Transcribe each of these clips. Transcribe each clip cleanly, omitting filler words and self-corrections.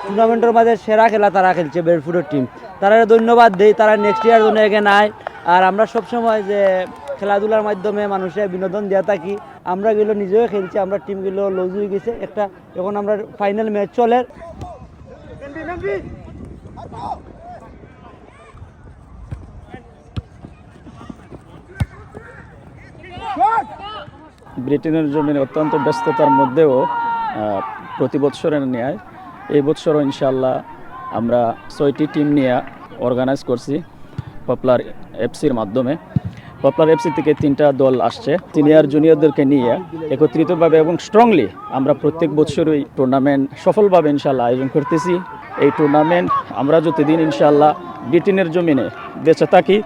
টুর্নামেন্টের মাঝে সেরা খেলা তারা খেলছে বেরফুটের টিম, তারা ধন্যবাদ দেই। তারা নেক্সট ইয়ার জন্য এখানে আয়। আর আমরা সবসময় যে খেলাধুলার মাধ্যমে মানুষের বিনোদন দেওয়া থাকি, আমরা গেলো নিজেও খেলছি, আমরা টিমগুলো লুজ হয়ে গেছে একটা, এখন আমরা ফাইনাল ম্যাচ চলে। ব্রিটেনের জমিনে অত্যন্ত ব্যস্ততার মধ্যেও প্রতি বৎসরের ন্যায় এই বৎসরও ইনশাআল্লাহ আমরা 6টি টিম নিয়ে অর্গানাইজ করছি পপুলার এফসির মাধ্যমে। পপুলার এফসি থেকে 3টা দল আসছে, সিনিয়র জুনিয়রদেরকে নিয়ে একত্রিতভাবে এবং স্ট্রংলি আমরা প্রত্যেক বছরই টুর্নামেন্ট সফলভাবে ইনশাআল্লাহ আয়োজন করতেছি। এই টুর্নামেন্ট আমরা যতদিন ইনশাআল্লাহ ব্রিটেনের জমিনে বেঁচে থাকি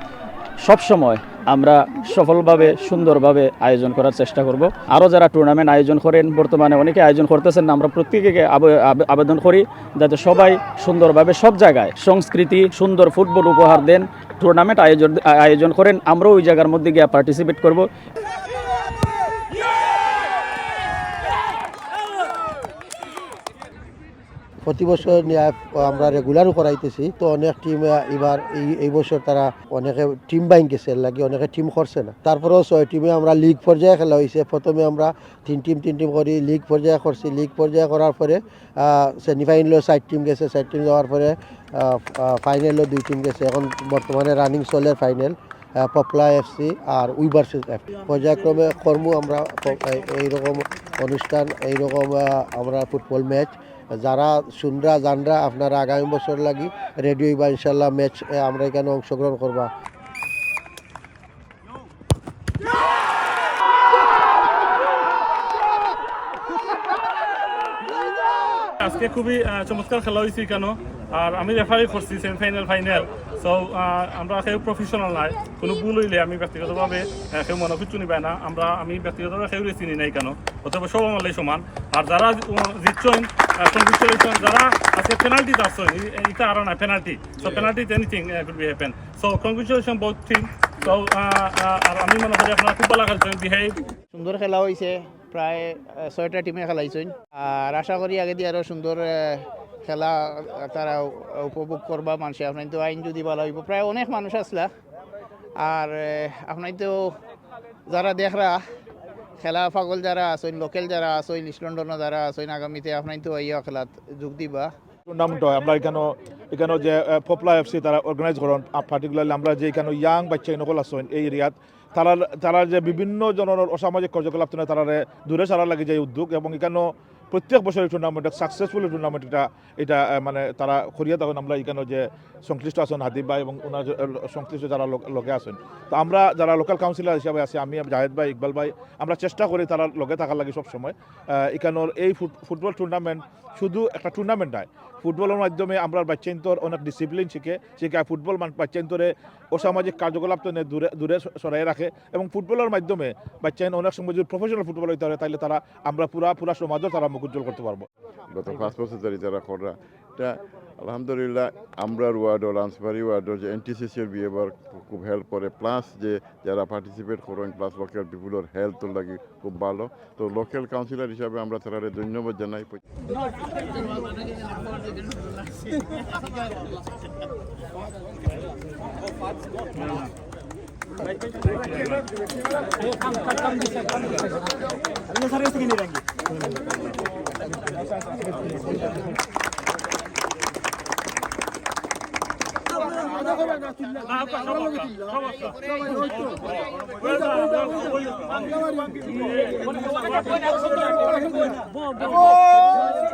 সবসময় আমরা সফলভাবে সুন্দরভাবে আয়োজন করার চেষ্টা করব। আরও যারা টুর্নামেন্ট আয়োজন করেন, বর্তমানে অনেকে আয়োজন করতেছেন না, আমরা প্রত্যেকে আবেদন করি যাতে সবাই সুন্দরভাবে সব জায়গায় সংস্কৃতি সুন্দর ফুটবল উপহার দেন, টুর্নামেন্ট আয়োজন করেন, আমরাও ওই জায়গার মধ্যে গিয়ে পার্টিসিপেট করব। প্রতি বছর আমরা রেগুলারও করাইতেছি, তো অনেক টিম এবার এই বছর তারা অনেকে টিম বাইন গেছে, লাগে অনেকে টিম করছে না। তারপরেও 6 টিমে আমরা লিগ পর্যায়ে খেলা হয়েছে। প্রথমে আমরা 3 টিম করি, লিগ পর্যায়ে করছি। লিগ পর্যায়ে করার পরে সেমিফাইনালেও 4 টিম গেছে, 4 টিম যাওয়ার পরে ফাইনালেও 2 টিম গেছে। এখন বর্তমানে রানিং চলে ফাইনাল পপুলার এফসি আর উইভার্সেস এফসি। পর্যায়ক্রমে কর্ম আমরা এইরকম অনুষ্ঠান, এইরকম আমরা ফুটবল ম্যাচ যারা শুনরা জানরা আপনারা আগামী বছর লাগি রেডি হইবা ইনশাল্লাহ। ম্যাচ আমরা এখানে অংশগ্রহণ করবা। আজকে খুবই চমৎকার খেলা হয়েছে কেন, আর আমি রেফারি করছি সেমিফাইনাল ফাইনাল। সো আমরা কেউ প্রফেশনাল নাই, কোনো ভুল হইলে আমি ব্যক্তিগতভাবে কেউ মনে কিছু নিবাই না। আমি ব্যক্তিগতভাবে কেউ চিনি নাই কেন, অথবা সব আমার সমান। আর যারা জিতছেন কংগ্রেচুলেশন, যারা আজকে পেনাল্টি আসছেন এটা আরও না penalty, so penalty anything could be happen. So congratulation both team. তো আর আমি মনে করি আপনারা খুব ভালো খেলছেন, বিহেভ সুন্দর খেলা হয়েছে। প্রায় 6টা টিমে খেলাইছেন, আর আশা করি আগে দিয়ে আরও সুন্দর খেলা তারা উপভোগ করবা। মানুষে আপনার তো আইন যদি ভালো হইব, প্রায় অনেক মানুষ আসলা। আর আপনার তো যারা দেখরা খেলা পাগল যারা আসেন, লোকাল যারা আসেন, ইস্ট লন্ডনে যারা আসেন, আগামীতে আপনার তো ইয়া খেলাত যোগ দিবা। টুর্নামেন্ট হয় আমরা এখানে যে পপুলার এফসি তারা অর্গানাইজ করেন, পার্টিকুলারলি আমরা যে এখানে ইয়াং বাচ্চা নকল আসেন এই এরিয়াত, তারা যে বিভিন্ন জনের অসামাজিক কার্যকলাপ তারা দূরে সারা লাগে যে উদ্যোগ, এবং এখানে প্রত্যেক বছর টুর্নামেন্ট সাকসেসফুল টুর্নামেন্ট এটা মানে তারা করিয়া তখন আমরা এখানে যে সংশ্লিষ্ট আছেন হাদিব ভাই এবং ওনার সংশ্লিষ্ট যারা লোকে আছেন, তো আমরা যারা লোকাল কাউন্সিলর হিসাবে আছি, আমি জাহেদ ভাই, ইকবাল ভাই, আমরা চেষ্টা করি তারা লগে থাকার লাগে সবসময়। এখানের এই ফুটবল টুর্নামেন্ট শুধু একটা টুর্নামেন্ট নয়, ফুটবলের মাধ্যমে আমরা বাচ্চাইন্তর অনেক ডিসিপ্লিন শিখে ফুটবল বাচ্চাইন্তরে অসামাজিক কার্যকলাপ দূরে সরাই রাখে, এবং ফুটবলের মাধ্যমে বাচ্চাইন অনেক সময় যদি প্রফেশনাল ফুটবল হইতে পারে তাহলে তারা আমরা পুরা সমাজও তারা মুখ উজ্জ্বল করতে পারবো। গত 5 বছর ধরে যারা করা এটা আলহামদুলিল্লাহ আমরা ওয়ার্ডর রামসবাড়ি ওয়ার্ডর যে এনটিসিসির বিহেভিয়ার খুব হেল্প করে, প্লাস যে যারা পার্টিসিপেট করেন, প্লাস লোকাল পিপুলের হেলথ লাগে খুব ভালো। তো লোকাল কাউন্সিলর হিসাবে আমরা তারা ধন্যবাদ জানাই। Oh!